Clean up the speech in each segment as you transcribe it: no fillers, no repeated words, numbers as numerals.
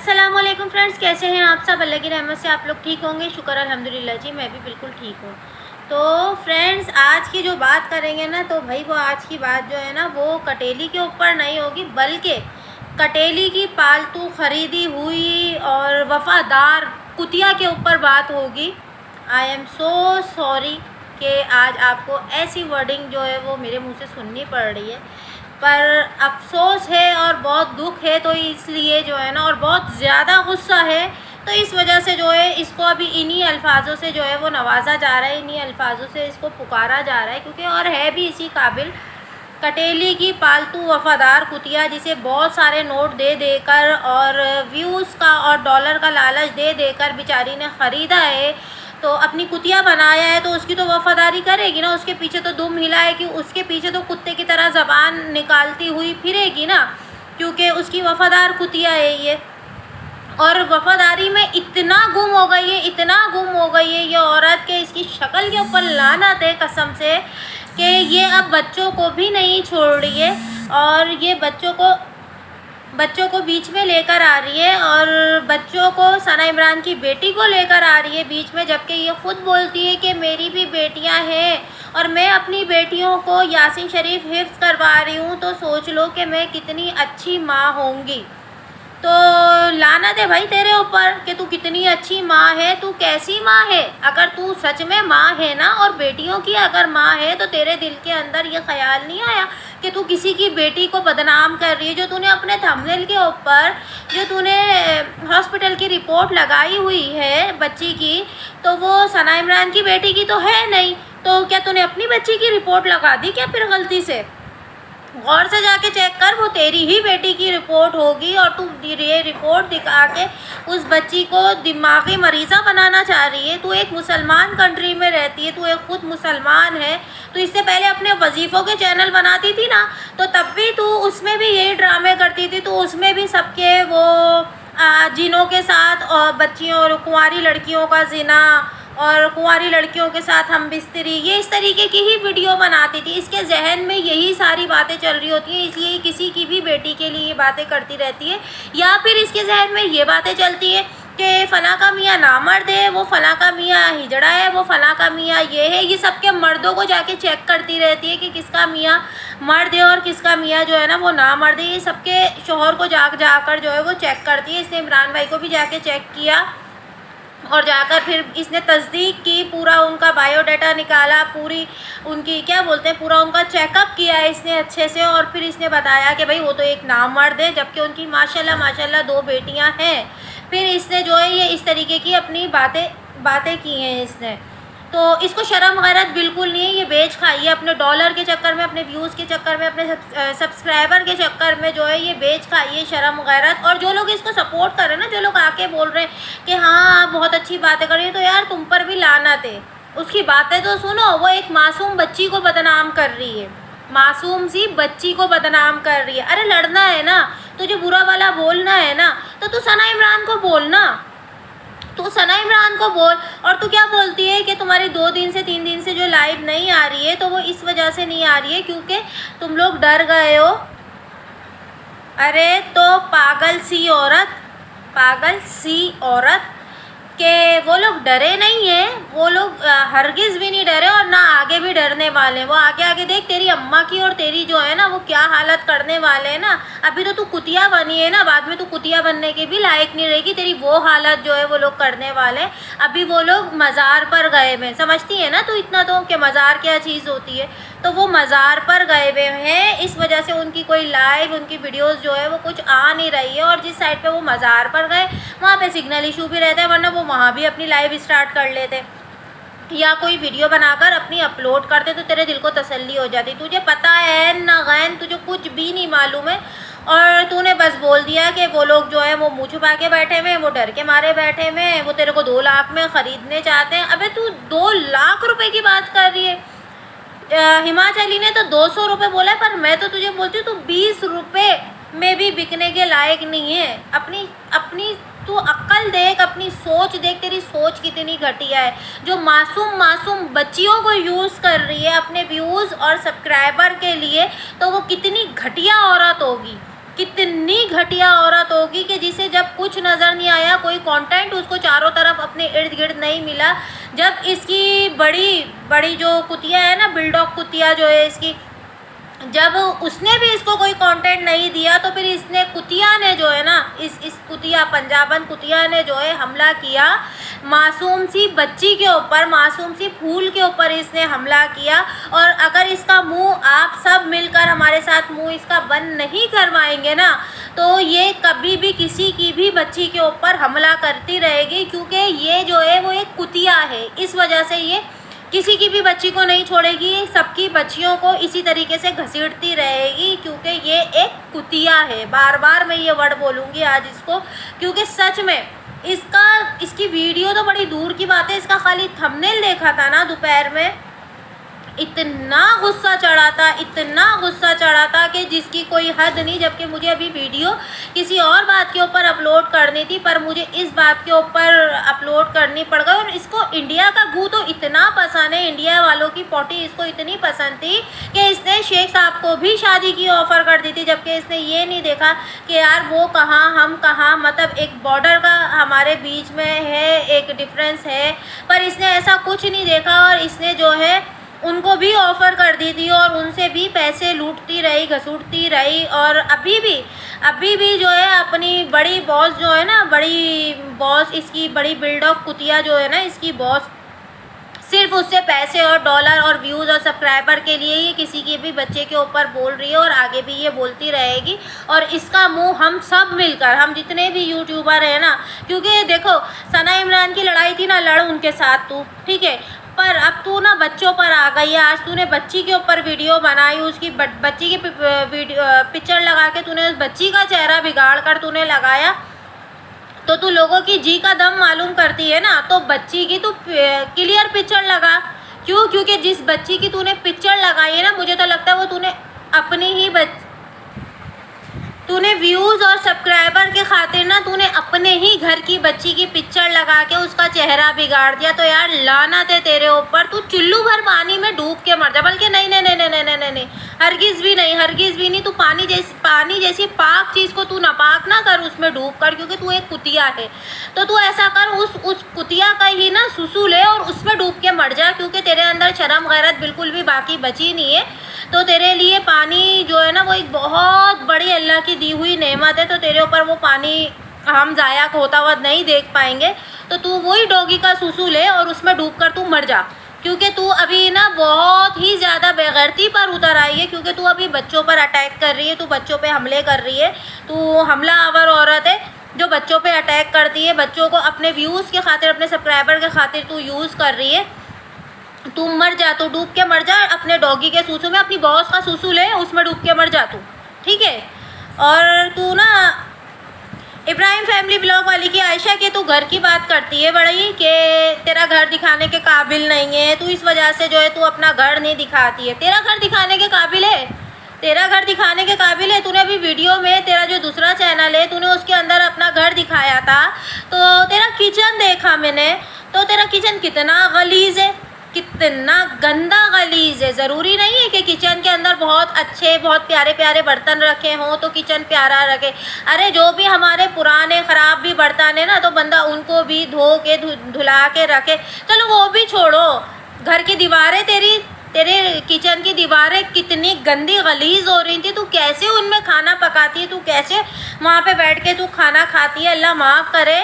अस्सलामुअलैकुम फ्रेंड्स, कैसे हैं आप सब। अल्लाह की रहमत से आप लोग ठीक होंगे। शुक्र अल्हम्दुलिल्लाह जी, मैं भी बिल्कुल ठीक हूँ। तो फ्रेंड्स, आज की जो बात करेंगे ना, तो भाई वो आज की बात जो है ना, वो कटेली के ऊपर नहीं होगी, बल्कि कटेली की पालतू ख़रीदी हुई और वफ़ादार कुतिया के ऊपर बात होगी। आई एम सो सॉरी कि आज आपको ऐसी वर्डिंग जो है वो मेरे मुंह से सुननी पड़ रही है, पर अफ़सोस है और बहुत दुख है। तो इसलिए जो है ना, और बहुत ज़्यादा गुस्सा है, तो इस वजह से जो है इसको अभी इन्हीं अल्फाजों से जो है वो नवाजा जा रहा है, इन्हीं अल्फाजों से इसको पुकारा जा रहा है, क्योंकि और है भी इसी काबिल। कटेली की पालतू वफ़ादार कुतिया, जिसे बहुत सारे नोट दे देकर और व्यूज़ का और डॉलर का लालच दे देकर बेचारी ने ख़रीदा है, तो अपनी कुतिया बनाया है, तो उसकी तो वफ़ादारी करेगी ना। उसके पीछे तो दुम हिलाएगी, उसके पीछे तो कुत्ते की तरह ज़बान निकालती हुई फिरेगी ना, क्योंकि उसकी वफ़ादार कुतिया है ये। और वफ़ादारी में इतना गुम हो गई है, इतना गुम हो गई है ये औरत, के इसकी शक्ल के ऊपर लानत है कसम से, कि ये अब बच्चों को भी नहीं छोड़ रही है, और ये बच्चों को बीच में लेकर आ रही है, और बच्चों को सना इमरान की बेटी को लेकर आ रही है बीच में, जबकि ये ख़ुद बोलती है कि मेरी भी बेटियां हैं और मैं अपनी बेटियों को यासीन शरीफ हिफ्ज़ करवा रही हूँ। तो सोच लो कि मैं कितनी अच्छी माँ होंगी। तो लानत है भाई तेरे ऊपर कि तू कितनी अच्छी माँ है। तू कैसी माँ है? अगर तू सच में माँ है ना, और बेटियों की अगर माँ है, तो तेरे दिल के अंदर ये ख्याल नहीं आया कि तू किसी की बेटी को बदनाम कर रही है। जो तूने अपने थंबनेल के ऊपर जो तूने हॉस्पिटल की रिपोर्ट लगाई हुई है बच्ची की, तो वो सना इमरान की बेटी की तो है नहीं। तो क्या तूने अपनी बच्ची की रिपोर्ट लगा दी क्या फिर गलती से? गौर से जाके चेक कर, वो तेरी ही बेटी की रिपोर्ट होगी, और तू ये रिपोर्ट दिखा के उस बच्ची को दिमागी मरीज़ा बनाना चाह रही है। तू एक मुसलमान कंट्री में रहती है, तू एक खुद मुसलमान है। तो इससे पहले अपने वजीफ़ों के चैनल बनाती थी ना, तो तब भी तू उसमें भी यही ड्रामे करती थी। तो उसमें भी सबके वो जिनों के साथ और बच्चियों और कुंवारी लड़कियों का जिना और कुंवारी लड़कियों के साथ हम बिस्तरी, ये इस तरीके की ही वीडियो बनाती थी। इसके जहन में यही सारी बातें चल रही होती हैं, इसलिए किसी की भी बेटी के लिए ये बातें करती रहती है। या फिर इसके जहन में ये बातें चलती है कि फ़लाँ का मियाँ नामर्द है, वो फ़लाँ का मियाँ हिजड़ा है, वो फ़लाँ का मियाँ ये है। ये सबके मर्दों को जाके चेक करती रहती है कि किसका मियाँ मर्द है और किसका मियाँ जो है ना वो नामर्द है। ये सबके शोहर को जाकर जो है वो चेक करती है। इसने इमरान भाई को भी जाके चेक किया, और जाकर फिर इसने तस्दीक की, पूरा उनका बायोडाटा निकाला, पूरी उनकी क्या बोलते हैं, पूरा उनका चेकअप किया इसने अच्छे से, और फिर इसने बताया कि भाई वो तो एक नामर्द है, जबकि उनकी माशाल्लाह माशाल्लाह 2 बेटियां हैं। फिर इसने जो है ये इस तरीके की अपनी बातें की हैं इसने। तो इसको शर्म गैरत बिल्कुल नहीं है। ये बेच खाई है अपने डॉलर के चक्कर में, अपने व्यूज़ के चक्कर में, अपने सब्सक्राइबर के चक्कर में जो है ये बेच खाई है शर्म गैरत। और जो लोग इसको सपोर्ट कर रहे हैं ना, जो लोग आके बोल रहे हैं कि हाँ बहुत अच्छी बातें कर रही है, तो यार तुम पर भी लानत है। उसकी बातें तो सुनो, वो एक मासूम बच्ची को बदनाम कर रही है, मासूम सी बच्ची को बदनाम कर रही है। अरे लड़ना है ना, तुझे बुरा वाला बोलना है ना, तो तू सना इमरान को बोलना, तू सना इमरान को बोल। और तू क्या बोलती है कि तुम्हारी 2 दिन से 3 दिन से जो लाइव नहीं आ रही है, तो वो इस वजह से नहीं आ रही है क्योंकि तुम लोग डर गए हो। अरे तो पागल सी औरत कि वो लोग डरे नहीं हैं, वो लोग हरगिज़ भी नहीं डरे, और ना आगे भी डरने वाले हैं। वो आगे देख तेरी अम्मा की और तेरी जो है ना वो क्या हालत करने वाले हैं ना। अभी तो तू कुतिया बनी है ना, बाद में तू कुतिया बनने के भी लायक नहीं रहेगी। तेरी वो हालत जो है वो लोग करने वाले हैं। अभी वो लोग मज़ार पर गए हुए, समझती है ना तू इतना तो, कि मज़ार क्या चीज़ होती है। तो वो मज़ार पर गए हुए हैं, इस वजह से उनकी कोई लाइव उनकी वीडियोस जो है वो कुछ आ नहीं रही है। और जिस साइड पे वो मज़ार पर गए वहाँ पे सिग्नल इशू भी रहता है, वरना वो वहाँ भी अपनी लाइव स्टार्ट कर लेते या कोई वीडियो बनाकर अपनी अपलोड करते, तो तेरे दिल को तसल्ली हो जाती। तुझे पता है ना गैन, तुझे कुछ भी नहीं मालूम है, और तूने बस बोल दिया कि वो लोग जो है वो मुँह छुपा के बैठे हुए हैं, वो डर के मारे बैठे हुए हैं, वो तेरे को 2 लाख में ख़रीदने चाहते हैं। अबे तू 2 लाख रुपए की बात कर रही है। हिमाचली ने तो 200 रुपये बोला है, पर मैं तो तुझे बोलती हूँ तू 20 रुपये में भी बिकने के लायक नहीं है। अपनी तू अक्ल देख, अपनी सोच देख, तेरी सोच कितनी घटिया है। जो मासूम बच्चियों को यूज़ कर रही है अपने व्यूज़ और सब्सक्राइबर के लिए, तो वो कितनी घटिया औरत होगी, कितनी घटिया औरत होगी कि जिसे जब कुछ नज़र नहीं आया, कोई कंटेंट उसको चारों तरफ अपने इर्द गिर्द नहीं मिला। जब इसकी बड़ी बड़ी जो कुतिया है ना, बुलडॉग कुतिया जो है इसकी, जब उसने भी इसको कोई कंटेंट नहीं दिया तो फिर इसने कुतिया ने जो है ना, इस कुतिया पंजाबन कुतिया ने जो है हमला किया मासूम सी बच्ची के ऊपर, मासूम सी फूल के ऊपर इसने हमला किया। और अगर इसका मुंह आप सब मिलकर हमारे साथ मुंह इसका बंद नहीं करवाएंगे ना, तो ये कभी भी किसी की भी बच्ची के ऊपर हमला करती रहेगी, क्योंकि ये जो है वो एक कुतिया है। इस वजह से ये किसी की भी बच्ची को नहीं छोड़ेगी, सबकी बच्चियों को इसी तरीके से घसीटती रहेगी, क्योंकि ये एक कुतिया है। बार बार मैं ये वर्ड बोलूँगी आज इसको, क्योंकि सच में इसकी वीडियो तो बड़ी दूर की बात है, इसका खाली थंबनेल देखा था ना दोपहर में, इतना गुस्सा चढ़ा था, इतना गुस्सा चढ़ा था कि जिसकी कोई हद नहीं। जबकि मुझे अभी वीडियो किसी और बात के ऊपर अपलोड करनी थी, पर मुझे इस बात के ऊपर अपलोड करनी पड़ गई। और इसको इंडिया का गू तो इतना पसंद है, इंडिया वालों की पोटी इसको इतनी पसंद थी कि इसने शेख साहब को भी शादी की ऑफ़र कर दी थी। जबकि इसने ये नहीं देखा कि यार वो कहाँ हम कहाँ, मतलब एक बॉर्डर का हमारे बीच में है, एक डिफरेंस है, पर इसने ऐसा कुछ नहीं देखा। और इसने जो है उनको भी ऑफ़र कर दी थी और उनसे भी पैसे लूटती रही, घसूटती रही। और अभी भी जो है अपनी बड़ी बॉस जो है ना, बड़ी बॉस इसकी बड़ी बुलडॉग कुतिया जो है ना, इसकी बॉस, सिर्फ उससे पैसे और डॉलर और व्यूज़ और सब्सक्राइबर के लिए ये किसी के भी बच्चे के ऊपर बोल रही है और आगे भी ये बोलती रहेगी। और इसका मुंह हम सब मिलकर, हम जितने भी यूट्यूबर हैं ना, क्योंकि देखो सना इमरान की लड़ाई थी ना, लड़ उनके साथ तू, ठीक है, पर अब तू ना बच्चों पर आ गई है। आज तूने बच्ची के ऊपर वीडियो बनाई, उसकी बच्ची की पिक्चर लगा के तूने उस बच्ची का चेहरा बिगाड़ कर तूने लगाया, तो तू लोगों की जी का दम मालूम करती है ना। तो बच्ची की तू क्लियर पिक्चर लगा, क्यों? क्योंकि जिस बच्ची की तूने पिक्चर लगाई है ना, मुझे तो लगता है वो तूने अपनी ही तूने व्यूज़ और सब्सक्राइबर के खातिर ना तूने अपने ही घर की बच्ची की पिक्चर लगा के उसका चेहरा बिगाड़ दिया। तो यार लानत है तेरे ऊपर, तू चुल्लू भर पानी में डूब के मर जा। बल्कि नहीं नहीं नहीं नहीं नहीं नहीं नहीं, हरगिज़ भी नहीं, हरगिज़ भी नहीं। तू पानी जैसी पाक चीज़ को तू नापाक ना कर उसमें डूब कर, क्योंकि तू एक कुतिया है। तो तू ऐसा कर, उस कुतिया का ही ना सुसु ले और उसमें डूब के मर जा, क्योंकि तेरे अंदर शर्म गैरत बिल्कुल भी बाकी बची नहीं है। तो तेरे लिए पानी जो है ना वो एक बहुत बड़ी अल्लाह की दी हुई नेमत है, तो तेरे ऊपर वो पानी हम ज़ाया होता हुआ नहीं देख पाएंगे। तो तू वही डॉगी का सुसु ले और उसमें डूब कर तू मर जा, क्योंकि तू अभी ना बहुत ही ज़्यादा बेगैरती पर उतर आई है। क्योंकि तू अभी बच्चों पर अटैक कर रही है, तू बच्चों पे हमले कर रही है, तू हमला आवर औरत है जो बच्चों पे अटैक करती है, बच्चों को अपने व्यूज़ के खातिर, अपने सब्सक्राइबर के खातिर तू यूज़ कर रही है। तू मर जा, तू डूब के मर जा अपने डॉगी के सूसू में, अपनी बॉस का सूसू ले उसमें डूब के मर जा तू, ठीक है। और तू ना इब्राहिम फैमिली ब्लॉग वाली की आयशा के तू घर की बात करती है बड़ी कि तेरा घर दिखाने के काबिल नहीं है, तू इस वजह से जो है तू अपना घर नहीं दिखाती है। तेरा घर दिखाने के काबिल है, तेरा घर दिखाने के काबिल है। तूने अभी वीडियो में, तेरा जो दूसरा चैनल है, तूने उसके अंदर अपना घर दिखाया था, तो तेरा किचन देखा मैंने, तो तेरा किचन कितना गलीज़ है, कितना गंदा गलीज़ है। ज़रूरी नहीं है कि किचन के अंदर बहुत अच्छे बहुत प्यारे प्यारे बर्तन रखे हों तो किचन प्यारा रखे। अरे जो भी हमारे पुराने ख़राब भी बर्तन है ना, तो बंदा उनको भी धो के धुला के रखे। चलो वो भी छोड़ो, घर की दीवारें तेरे किचन की दीवारें कितनी गंदी गलीज़ हो रही थी, तू कैसे उनमें खाना पकाती है, तू कैसे वहाँ पे बैठ के तू खाना खाती है। अल्लाह माफ़ करे,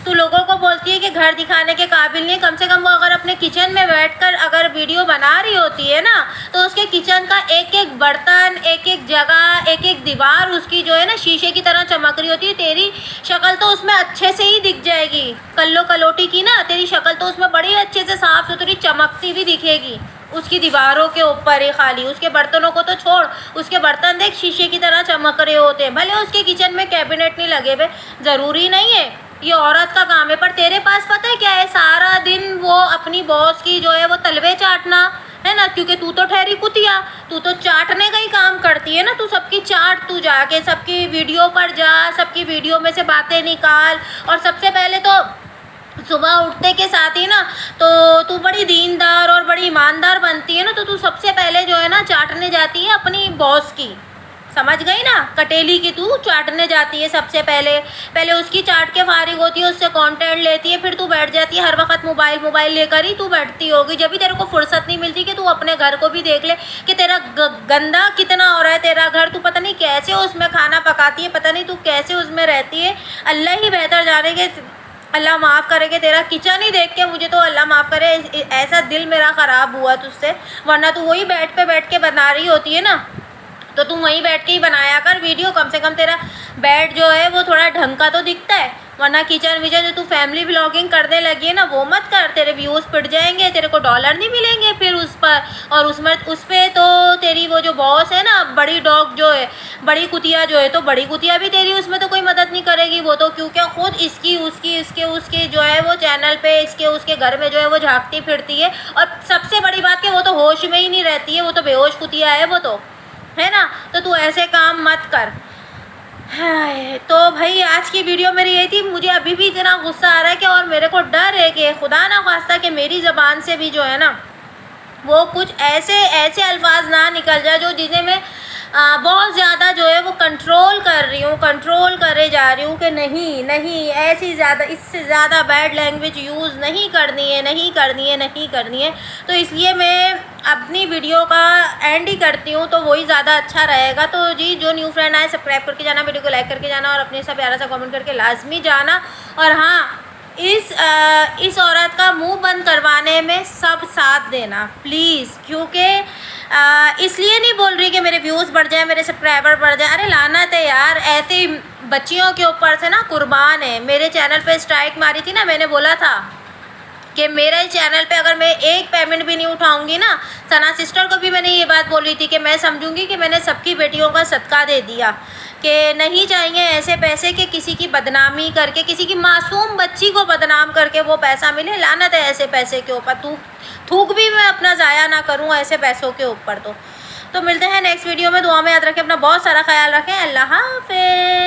तू लोगों को बोलती है कि घर दिखाने के काबिल नहीं। कम से कम वो अगर अपने किचन में बैठकर अगर वीडियो बना रही होती है ना, तो उसके किचन का एक एक बर्तन, एक एक जगह, एक एक दीवार उसकी जो है ना शीशे की तरह चमक रही होती है। तेरी शक्ल तो उसमें अच्छे से ही दिख जाएगी, कल्लो कलोटी की ना, तेरी शक्ल तो उसमें बड़ी अच्छे से साफ़ सुथरी चमकती भी दिखेगी उसकी दीवारों के ऊपर ही। खाली उसके बर्तनों को तो छोड़, उसके बर्तन देख शीशे की तरह चमक रहे होते हैं। भले उसके किचन में कैबिनेट नहीं लगे हुए, ज़रूरी नहीं है, ये औरत का काम है। पर तेरे पास पता है क्या है, सारा दिन वो अपनी बॉस की जो है वो तलवे चाटना है ना, क्योंकि तू तो ठहरी कुतिया, तू तो चाटने का ही काम करती है ना। तू सबकी चाट, तू जाके सबकी वीडियो पर जा, सबकी वीडियो में से बातें निकाल। और सबसे पहले तो सुबह उठते के साथ ही ना, तो तू बड़ी दीनदार और बड़ी ईमानदार बनती है ना, तो तू सबसे पहले जो है ना चाटने जाती है अपनी बॉस की, समझ गई ना? कटेली की तू चाटने जाती है सबसे पहले, पहले उसकी चाट के फारिग होती है, उससे कंटेंट लेती है, फिर तू बैठ जाती है हर वक्त मोबाइल लेकर ही तू बैठती होगी। जब भी तेरे को फुर्सत नहीं मिलती कि तू अपने घर को भी देख ले कि तेरा गंदा कितना हो रहा है तेरा घर। तू पता नहीं कैसे उसमें खाना पकाती है, पता नहीं तू कैसे उसमें रहती है। अल्लाह ही बेहतर जाने के, अल्लाह माफ़ करेगा। तेरा किचन ही देख के मुझे तो अल्लाह माफ़ करे, ऐसा दिल मेरा ख़राब हुआ तुझसे। वरना तू वही बैठ के बना रही होती है ना, तो तू वहीं बैठ के ही बनाया कर वीडियो। कम से कम तेरा बेड जो है वो थोड़ा ढंग का तो दिखता है। वरना किचन विचन जो तू फैमिली व्लॉगिंग करने लगी है ना, वो मत कर। तेरे व्यूज़ पिट जाएंगे, तेरे को डॉलर नहीं मिलेंगे फिर उस पर। और उस पर तो तेरी वो जो बॉस है ना, बड़ी डॉग जो है, बड़ी कुतिया जो है, तो बड़ी कुतिया भी तेरी उसमें तो कोई मदद नहीं करेगी। वो तो क्योंकि खुद इसकी उसकी इसके उसके जो है वो चैनल पे इसके उसके घर में जो है वो झाँकती फिरती है। और सबसे बड़ी बात कि वो तो होश में ही नहीं रहती है, वो तो बेहोश कुतिया है वो तो, है ना? तो तू ऐसे काम मत कर। हाय, तो भाई आज की वीडियो मेरी यही थी। मुझे अभी भी इतना गुस्सा आ रहा है कि, और मेरे को डर है कि खुदा ना खास्ता कि मेरी ज़बान से भी जो है ना वो कुछ ऐसे ऐसे अल्फाज ना निकल जाए जो जिन्हें मैं बहुत ज़्यादा जो है वो कंट्रोल कर रही हूँ, कंट्रोल करे जा रही हूँ कि नहीं नहीं ऐसी ज़्यादा, इससे ज़्यादा बैड लैंग्वेज यूज़ नहीं करनी है, नहीं करनी है, नहीं करनी है। तो इसलिए मैं अपनी वीडियो का एंड ही करती हूँ, तो वही ज़्यादा अच्छा रहेगा। तो जी, जो न्यू फ्रेंड आए सब्सक्राइब करके जाना, वीडियो को लाइक करके जाना, और अपने सा प्यारा सा कमेंट करके लाजमी जाना। और हाँ, इस औरत का मुंह बंद करवाने में सब साथ देना प्लीज़, क्योंकि इसलिए नहीं बोल रही कि मेरे व्यूज़ बढ़ जाए, मेरे सब्सक्राइबर बढ़ जाए। अरे लानत है यार, ऐसे बच्चियों के ऊपर से ना कुर्बान है। मेरे चैनल पे स्ट्राइक मारी थी ना, मैंने बोला था कि मेरे चैनल पे अगर मैं एक पेमेंट भी नहीं उठाऊंगी ना, सना सिस्टर को भी मैंने ये बात बोली थी कि मैं समझूंगी कि मैंने सबकी बेटियों का सदका दे दिया, कि नहीं चाहिए ऐसे पैसे कि किसी की बदनामी करके, किसी की मासूम बच्ची को बदनाम करके वो पैसा मिले। लानत है ऐसे पैसे के ऊपर। थूक भी मैं अपना ज़ाया ना करूँ ऐसे पैसों के ऊपर। तो मिलते हैं नेक्स्ट वीडियो में। दुआ में याद रखें, अपना बहुत सारा ख्याल रखें। अल्लाह हाफ़िज़।